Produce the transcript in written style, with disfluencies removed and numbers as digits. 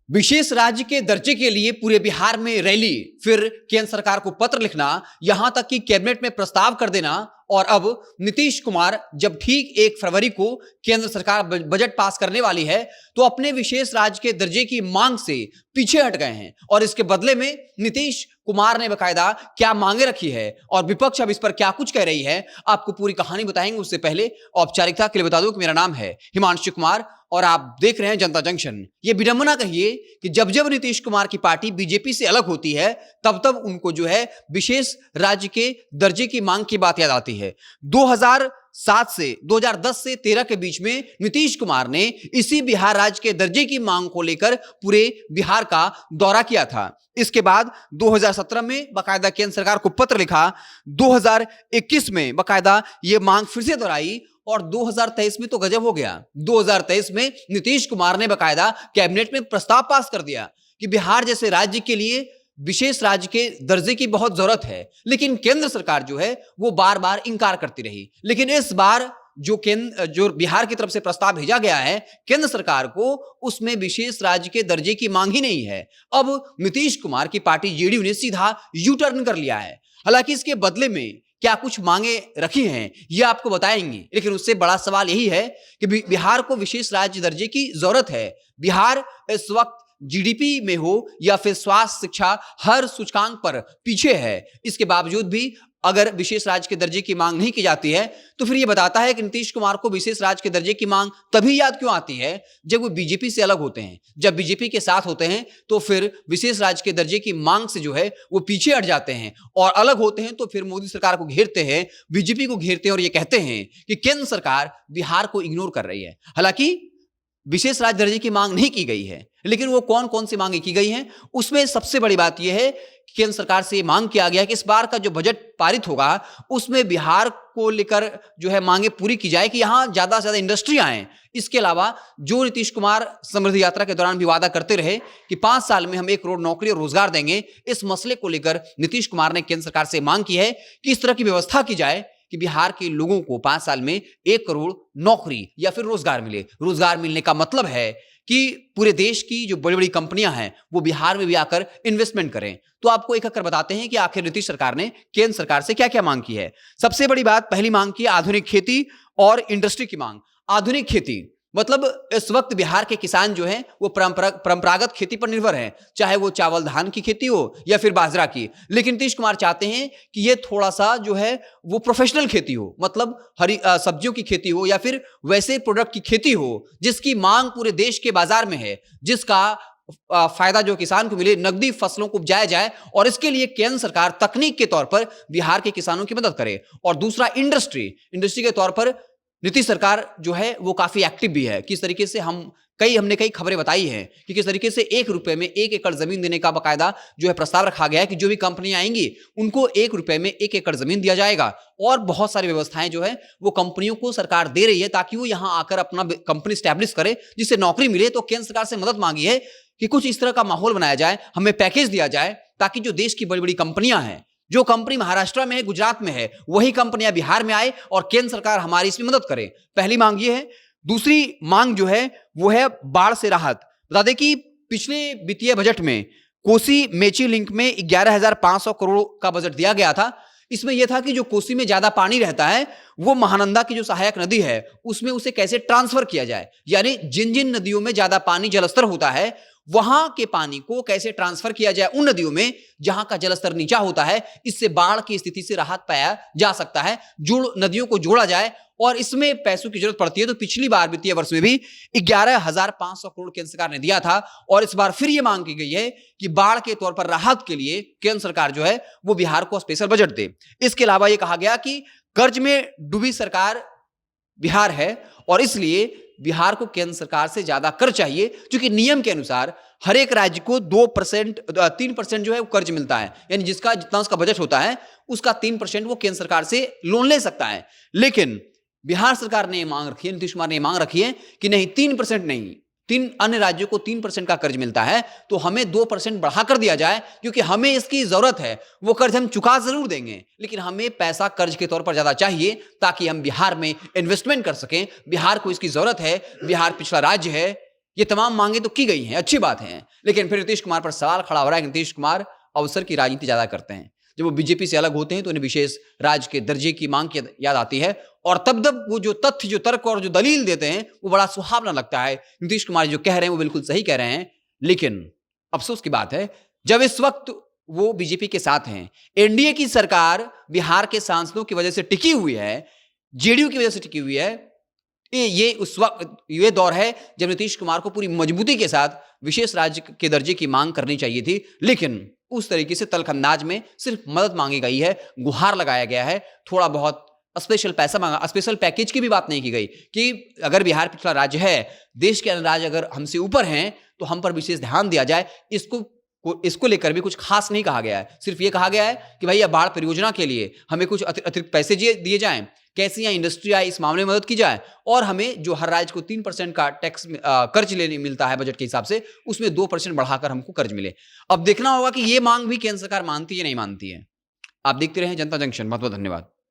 विशेष राज्य के दर्जे के लिए पूरे बिहार में रैली, फिर केंद्र सरकार को पत्र लिखना, यहां तक कि कैबिनेट में प्रस्ताव कर देना। और अब नीतीश कुमार जब ठीक 1 फरवरी को केंद्र सरकार बजट पास करने वाली है तो अपने विशेष राज्य के दर्जे की मांग से पीछे हट गए हैं। और इसके बदले में नीतीश कुमार ने बकायदा क्या मांगे रखी है और विपक्ष अब इस पर क्या कुछ कह रही है, आपको पूरी कहानी बताएंगे। उससे पहले औपचारिकता के लिए बता दूं कि मेरा नाम है हिमांशु कुमार और आप देख रहे हैं जनता जंक्शन। ये विडंबना कहिए कि जब जब नीतीश कुमार की पार्टी बीजेपी से अलग होती है तब तब उनको जो है विशेष राज्य के दर्जे की मांग की बात याद आती है। 2007 से 2010 से 13 के बीच में नीतीश कुमार ने इसी बिहार राज्य के दर्जे की मांग को लेकर पूरे बिहार का दौरा किया था। इसके बाद 2017 में बकायदा केंद्र सरकार को पत्र लिखा, 2021 में बकायदा यह मांग फिर से दोहराई और 2023 में तो गजब हो गया। 2023 में नीतीश कुमार ने बकायदा कैबिनेट में प्रस्ताव पास कर दिया कि बिहार जैसे राज्य के लिए विशेष राज्य के दर्जे की बहुत जरूरत है, लेकिन केंद्र सरकार जो है वो बार बार इंकार करती रही। लेकिन इस बार जो बिहार की तरफ से प्रस्ताव भेजा गया है केंद्र सरकार को, उसमें विशेष राज्य के दर्जे की मांग ही नहीं है। अब नीतीश कुमार की पार्टी जेडीयू ने सीधा यू टर्न कर लिया है। हालांकि इसके बदले में क्या कुछ मांगे रखी हैं ये आपको बताएंगे, लेकिन उससे बड़ा सवाल यही है कि बिहार को विशेष राज्य दर्जे की जरूरत है। बिहार इस वक्त जीडीपी में हो या फिर स्वास्थ्य शिक्षा हर सूचकांक पर पीछे है। इसके बावजूद भी अगर विशेष राज्य के दर्जे की मांग नहीं की जाती है तो फिर यह बताता है कि नीतीश कुमार को विशेष राज्य के दर्जे की मांग तभी याद क्यों आती है जब वो बीजेपी से अलग होते हैं। जब बीजेपी के साथ होते हैं तो फिर विशेष राज्य के दर्जे की मांग से जो है वो पीछे हट जाते हैं और अलग होते हैं तो फिर मोदी सरकार को घेरते हैं, बीजेपी को घेरते हैं और ये कहते हैं कि केंद्र सरकार बिहार को इग्नोर कर रही है। हालांकि विशेष राज्य दर्जे की मांग नहीं की गई है, लेकिन वो कौन कौन सी मांगे की गई हैं उसमें सबसे बड़ी बात यह है कि केंद्र सरकार से मांग किया गया कि इस बार का जो बजट पारित होगा उसमें बिहार को लेकर जो है मांगे पूरी की जाए कि यहां ज्यादा से ज्यादा इंडस्ट्री आए। इसके अलावा जो नीतीश कुमार समृद्धि यात्रा के दौरान भी वादा करते रहे कि 5 साल में हम 1 करोड़ नौकरी और रोजगार देंगे, इस मसले को लेकर नीतीश कुमार ने केंद्र सरकार से मांग की है कि इस तरह की व्यवस्था की जाए कि बिहार के लोगों को 5 साल में 1 करोड़ नौकरी या फिर रोजगार मिले। रोजगार मिलने का मतलब है कि पूरे देश की जो बड़ी बड़ी कंपनियां हैं वो बिहार में भी आकर इन्वेस्टमेंट करें। तो आपको एक कर बताते हैं कि आखिर नीतीश सरकार ने केंद्र सरकार से क्या क्या मांग की है। सबसे बड़ी बात, पहली मांग की आधुनिक खेती और इंडस्ट्री की मांग। आधुनिक खेती मतलब इस वक्त बिहार के किसान जो हैं वो परंपरागत खेती पर निर्भर हैं, चाहे वो चावल धान की खेती हो या फिर बाजरा की। लेकिन नीतीश कुमार चाहते हैं कि ये थोड़ा सा जो है वो प्रोफेशनल खेती हो, मतलब हरी सब्जियों की खेती हो या फिर वैसे प्रोडक्ट की खेती हो जिसकी मांग पूरे देश के बाजार में है, जिसका फायदा जो किसान को मिले, नकदी फसलों को उपजाया जाए और इसके लिए केंद्र सरकार तकनीक के तौर पर बिहार के किसानों की मदद करे। और दूसरा इंडस्ट्री के तौर पर नीतीश सरकार जो है वो काफी एक्टिव भी है। किस तरीके से हमने कई खबरें बताई हैं कि किस तरीके से 1 रुपए में 1 एकड़ जमीन देने का बकायदा जो है प्रस्ताव रखा गया है कि जो भी कंपनियां आएंगी उनको 1 रुपए में 1 एकड़ जमीन दिया जाएगा। और बहुत सारी व्यवस्थाएं जो है वो कंपनियों को सरकार दे रही है ताकि वो यहां आकर अपना कंपनी स्टैब्लिश करे, जिससे नौकरी मिले। तो केंद्र सरकार से मदद मांगी है कि कुछ इस तरह का माहौल बनाया जाए, हमें पैकेज दिया जाए ताकि जो देश की बड़ी बड़ी कंपनियां हैं, जो कंपनी महाराष्ट्र में है, गुजरात में है, वही कंपनियां बिहार में आए और केंद्र सरकार हमारी इसमें मदद करे। पहली मांग ये है। दूसरी मांग जो है वो है बाढ़ से राहत। बता दें कि पिछले वित्तीय बजट में कोसी मेची लिंक में 11,500 करोड़ का बजट दिया गया था। इसमें यह था कि जो कोसी में ज्यादा पानी रहता है वो महानंदा की जो सहायक नदी है उसमें उसे कैसे ट्रांसफर किया जाए, यानी जिन जिन नदियों में ज्यादा पानी जलस्तर होता है वहां के पानी को कैसे ट्रांसफर किया जाए उन नदियों में जहां का जलस्तर नीचा होता है। इससे बाढ़ की स्थिति से राहत पाया जा सकता है। नदियों को जोड़ा जाए और इसमें पैसों की जरूरत पड़ती है। तो पिछली बार वित्तीय वर्ष में भी 11,500 करोड़ केंद्र सरकार ने दिया था और इस बार फिर यह मांग की गई है कि बाढ़ के तौर पर राहत के लिए केंद्र सरकार जो है वो बिहार को स्पेशल बजट दे। इसके अलावा यह कहा गया कि कर्ज में डूबी सरकार बिहार है और इसलिए बिहार को केंद्र सरकार से ज्यादा कर चाहिए, क्योंकि नियम के अनुसार हर एक राज्य को 3% जो है वो कर्ज मिलता है, यानी जितना उसका बजट होता है उसका 3% वो केंद्र सरकार से लोन ले सकता है। लेकिन बिहार सरकार ने मांग रखी है, नीतीश कुमार ने मांग रखी है कि नहीं, 3% नहीं, 3 अन्य राज्यों को 3% का कर्ज मिलता है तो हमें 2% बढ़ाकर दिया जाए, क्योंकि हमें इसकी जरूरत है। वो कर्ज हम चुका जरूर देंगे लेकिन हमें पैसा कर्ज के तौर पर ज्यादा चाहिए ताकि हम बिहार में इन्वेस्टमेंट कर सकें। बिहार को इसकी जरूरत है, बिहार पिछड़ा राज्य है, ये तमाम मांगे तो की गई हैं, अच्छी बात है, लेकिन फिर नीतीश कुमार पर सवाल खड़ा हो रहा है कि नीतीश कुमार अवसर की राजनीति ज्यादा करते हैं। जब वो बीजेपी से अलग होते हैं तो उन्हें विशेष राज्य के दर्जे की मांग की याद आती है, और तब वो जो तथ्य, जो तर्क और जो दलील देते हैं वो बड़ा सुहावना लगता है। नीतीश कुमार जो कह रहे हैं वो बिल्कुल सही कह रहे हैं, लेकिन अफसोस की बात है जब इस वक्त वो बीजेपी के साथ हैं, एनडीए की सरकार बिहार के सांसदों की वजह से टिकी हुई है, जेडीयू की वजह से टिकी हुई है, ये उस वक्त ये दौर है जब नीतीश कुमार को पूरी मजबूती के साथ विशेष राज्य के दर्जे की मांग करनी चाहिए थी, लेकिन उस तरीके से तल्ख अंदाज में सिर्फ मदद मांगी गई है, गुहार लगाया गया है, थोड़ा बहुत स्पेशल पैसा मांगा, स्पेशल पैकेज की भी बात नहीं की गई कि अगर बिहार पिछड़ा राज्य है, देश के अन्य राज्य अगर हमसे ऊपर हैं तो हम पर विशेष ध्यान दिया जाए। इसको लेकर भी कुछ खास नहीं कहा गया है, सिर्फ ये कहा गया है कि भाई बाढ़ परियोजना के लिए हमें कुछ अतिरिक्त पैसे दिए जाएं, कैसे यहाँ इंडस्ट्री आई इस मामले में मदद की जाए, और हमें जो हर राज्य को 3% का टैक्स कर्ज लेने मिलता है बजट के हिसाब से, उसमें 2% बढ़ाकर हमको कर्ज मिले। अब देखना होगा कि ये मांग भी केंद्र सरकार मानती है नहीं मानती है। आप देखते रहें जनता जंक्शन। बहुत बहुत धन्यवाद।